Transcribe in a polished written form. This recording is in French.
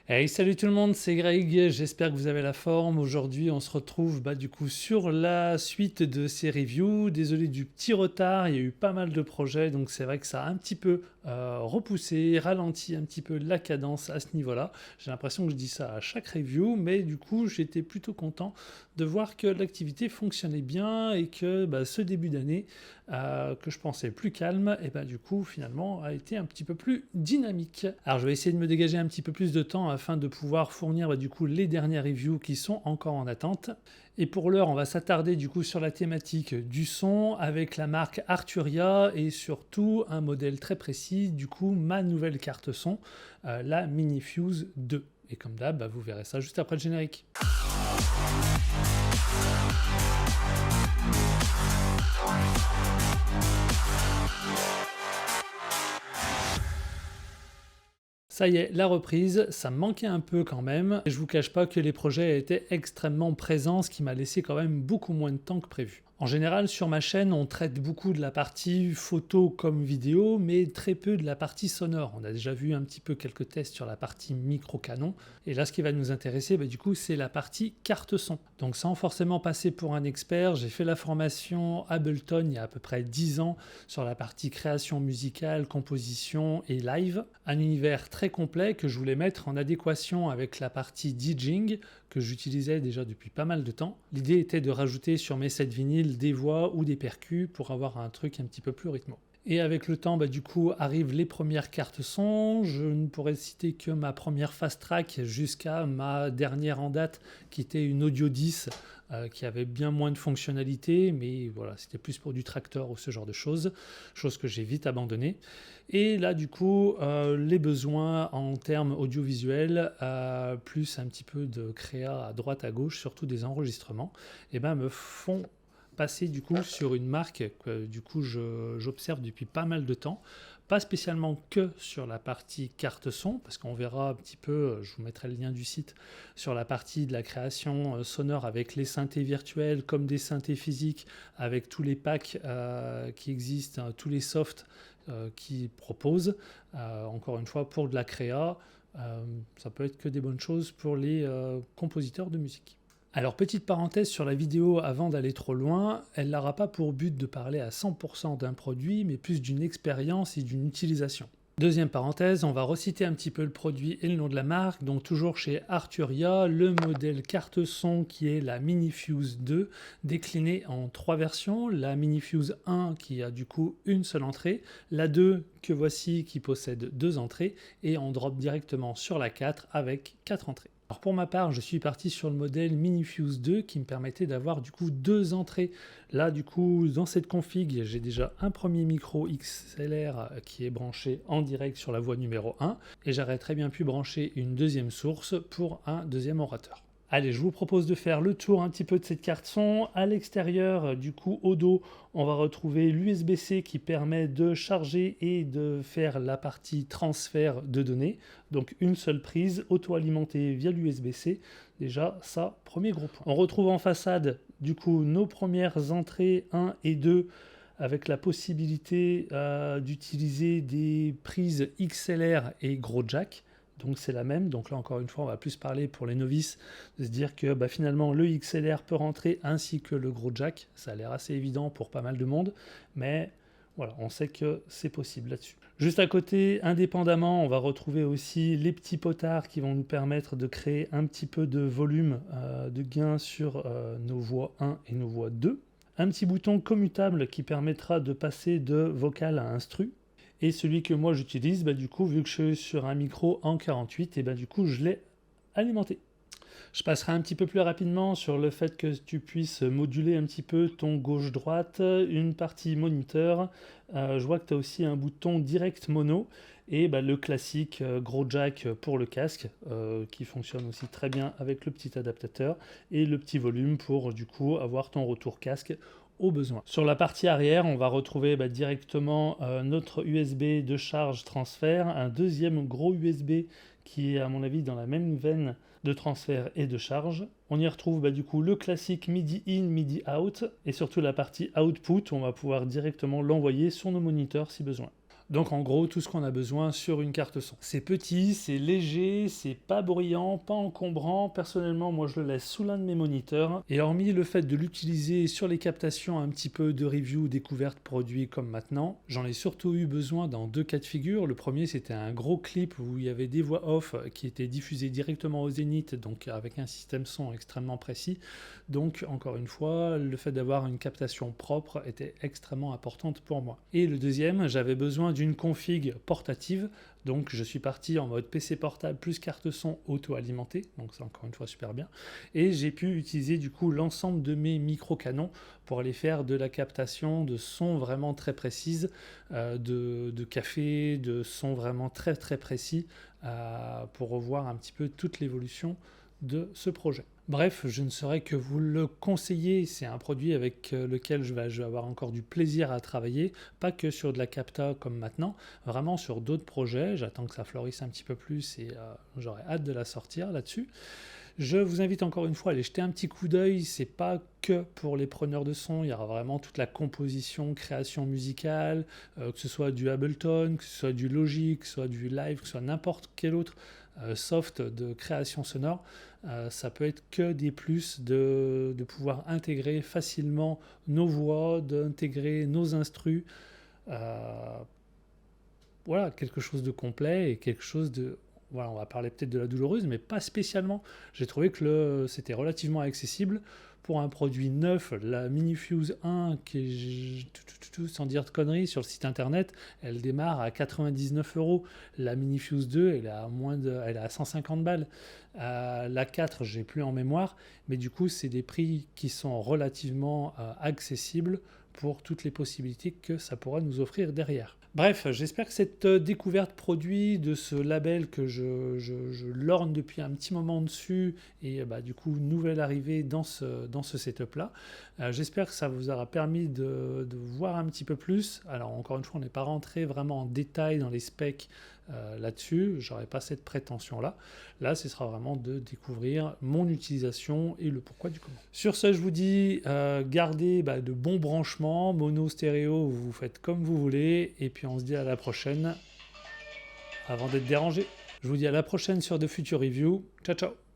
Hey, salut tout le monde, c'est Greg, j'espère que vous avez la forme. Aujourd'hui, on se retrouve du coup sur la suite de ces reviews. Désolé du petit retard, il y a eu pas mal de projets, donc c'est vrai que ça a un petit peu repoussé, ralenti un petit peu la cadence à ce niveau-là. J'ai l'impression que je dis ça à chaque review, mais du coup, j'étais plutôt content de voir que l'activité fonctionnait bien et que ce début d'année, que je pensais plus calme, et du coup, finalement, a été un petit peu plus dynamique. Alors, je vais essayer de me dégager un petit peu plus de temps afin de pouvoir fournir du coup les dernières reviews qui sont encore en attente. Et pour l'heure, on va s'attarder du coup sur la thématique du son avec la marque Arturia et surtout un modèle très précis, du coup ma nouvelle carte son, la Minifuse 2. Et comme d'hab, vous verrez ça juste après le générique. Ça y est, la reprise, ça me manquait un peu quand même. Je vous cache pas que les projets étaient extrêmement présents, ce qui m'a laissé quand même beaucoup moins de temps que prévu. En général, sur ma chaîne, on traite beaucoup de la partie photo comme vidéo, mais très peu de la partie sonore. On a déjà vu un petit peu quelques tests sur la partie micro-canon. Et là, ce qui va nous intéresser, du coup, c'est la partie carte son. Donc sans forcément passer pour un expert, j'ai fait la formation Ableton il y a à peu près 10 ans sur la partie création musicale, composition et live. Un univers très complet que je voulais mettre en adéquation avec la partie DJing que j'utilisais déjà depuis pas mal de temps. L'idée était de rajouter sur mes sets vinyles des voix ou des percus pour avoir un truc un petit peu plus rythmo. Et avec le temps, du coup, arrivent les premières cartes son. Je ne pourrais citer que ma première Fast Track jusqu'à ma dernière en date, qui était une Audio 10, qui avait bien moins de fonctionnalités, mais voilà, c'était plus pour du tracteur ou ce genre de choses, chose que j'ai vite abandonné. Et là, du coup, les besoins en termes audiovisuels, plus un petit peu de créa à droite à gauche, surtout des enregistrements, me font passer du coup sur une marque que du coup j'observe depuis pas mal de temps, pas spécialement que sur la partie carte son, parce qu'on verra un petit peu, je vous mettrai le lien du site, sur la partie de la création sonore avec les synthés virtuels comme des synthés physiques, avec tous les packs qui existent, tous les softs qui proposent, encore une fois pour de la créa, ça peut être que des bonnes choses pour les compositeurs de musique. Alors petite parenthèse sur la vidéo avant d'aller trop loin, elle n'aura pas pour but de parler à 100% d'un produit, mais plus d'une expérience et d'une utilisation. Deuxième parenthèse, on va reciter un petit peu le produit et le nom de la marque, donc toujours chez Arturia, le modèle carte son qui est la Minifuse 2, déclinée en 3 versions, la Minifuse 1 qui a du coup une seule entrée, la 2 que voici qui possède 2 entrées, et on drop directement sur la 4 avec 4 entrées. Alors pour ma part, je suis parti sur le modèle Minifuse 2 qui me permettait d'avoir du coup 2 entrées. Là du coup, dans cette config, j'ai déjà un premier micro XLR qui est branché en direct sur la voie numéro 1 et j'aurais très bien pu brancher une deuxième source pour un deuxième orateur. Allez, je vous propose de faire le tour un petit peu de cette carte son. À l'extérieur, du coup, au dos, on va retrouver l'USB-C qui permet de charger et de faire la partie transfert de données. Donc une seule prise auto-alimentée via l'USB-C. Déjà, ça, premier gros point. On retrouve en façade, du coup, nos premières entrées 1 et 2 avec la possibilité d'utiliser des prises XLR et gros jack. Donc c'est la même, donc là encore une fois on va plus parler pour les novices, de se dire que finalement le XLR peut rentrer ainsi que le gros jack, ça a l'air assez évident pour pas mal de monde, mais voilà, on sait que c'est possible là-dessus. Juste à côté, indépendamment, on va retrouver aussi les petits potards qui vont nous permettre de créer un petit peu de volume de gain sur nos voix 1 et nos voix 2. Un petit bouton commutable qui permettra de passer de vocal à instru. Et celui que moi j'utilise, du coup, vu que je suis sur un micro en 48, et du coup, je l'ai alimenté. Je passerai un petit peu plus rapidement sur le fait que tu puisses moduler un petit peu ton gauche-droite, une partie moniteur. Je vois que tu as aussi un bouton direct mono et le classique gros jack pour le casque qui fonctionne aussi très bien avec le petit adaptateur et le petit volume pour du coup avoir ton retour casque au besoin. Sur la partie arrière, on va retrouver directement notre USB de charge transfert, un deuxième gros USB qui est à mon avis dans la même veine de transfert et de charge. On y retrouve du coup le classique MIDI in, MIDI out et surtout la partie output, on va pouvoir directement l'envoyer sur nos moniteurs si besoin. Donc en gros, tout ce qu'on a besoin sur une carte son. C'est petit, c'est léger, c'est pas bruyant, pas encombrant. Personnellement, moi je le laisse sous l'un de mes moniteurs. Et hormis le fait de l'utiliser sur les captations un petit peu de review, découverte produit comme maintenant, j'en ai surtout eu besoin dans 2 cas de figure. Le premier, c'était un gros clip où il y avait des voix off qui étaient diffusées directement au zénith, donc avec un système son extrêmement précis. Donc encore une fois, le fait d'avoir une captation propre était extrêmement importante pour moi. Et le deuxième, j'avais besoin d'une config portative, donc je suis parti en mode PC portable plus carte son auto-alimentée, donc c'est encore une fois super bien, et j'ai pu utiliser du coup l'ensemble de mes micro-canons pour aller faire de la captation de sons vraiment très précises, de café, de sons vraiment très très précis, pour revoir un petit peu toute l'évolution de ce projet. Bref, je ne saurais que vous le conseiller, c'est un produit avec lequel je vais avoir encore du plaisir à travailler, pas que sur de la capta comme maintenant, vraiment sur d'autres projets, j'attends que ça fleurisse un petit peu plus et j'aurais hâte de la sortir là-dessus. Je vous invite encore une fois à aller jeter un petit coup d'œil, c'est pas que pour les preneurs de son, il y aura vraiment toute la composition, création musicale, que ce soit du Ableton, que ce soit du Logic, que ce soit du Live, que ce soit n'importe quel autre soft de création sonore, ça peut être que des plus de pouvoir intégrer facilement nos voix, d'intégrer nos instrus, voilà, quelque chose de complet et quelque chose de... Voilà, on va parler peut-être de la douloureuse, mais pas spécialement. J'ai trouvé que c'était relativement accessible. Pour un produit neuf, la Minifuse 1, qui est, sans dire de conneries, sur le site internet, elle démarre à 99 €. La Minifuse 2, elle est à 150 balles. La 4, j'ai plus en mémoire, mais du coup, c'est des prix qui sont relativement accessibles pour toutes les possibilités que ça pourra nous offrir derrière. Bref, j'espère que cette découverte produit de ce label que je lorgne depuis un petit moment dessus et du coup nouvelle arrivée dans ce setup-là, j'espère que ça vous aura permis de voir un petit peu plus. Alors encore une fois, on n'est pas rentré vraiment en détail dans les specs là-dessus, j'aurais pas cette prétention-là. Là, ce sera vraiment de découvrir mon utilisation et le pourquoi du comment. Sur ce, je vous dis, gardez de bons branchements, mono, stéréo, vous faites comme vous voulez, et puis on se dit à la prochaine, avant d'être dérangé. Je vous dis à la prochaine sur de futures reviews. Ciao, ciao!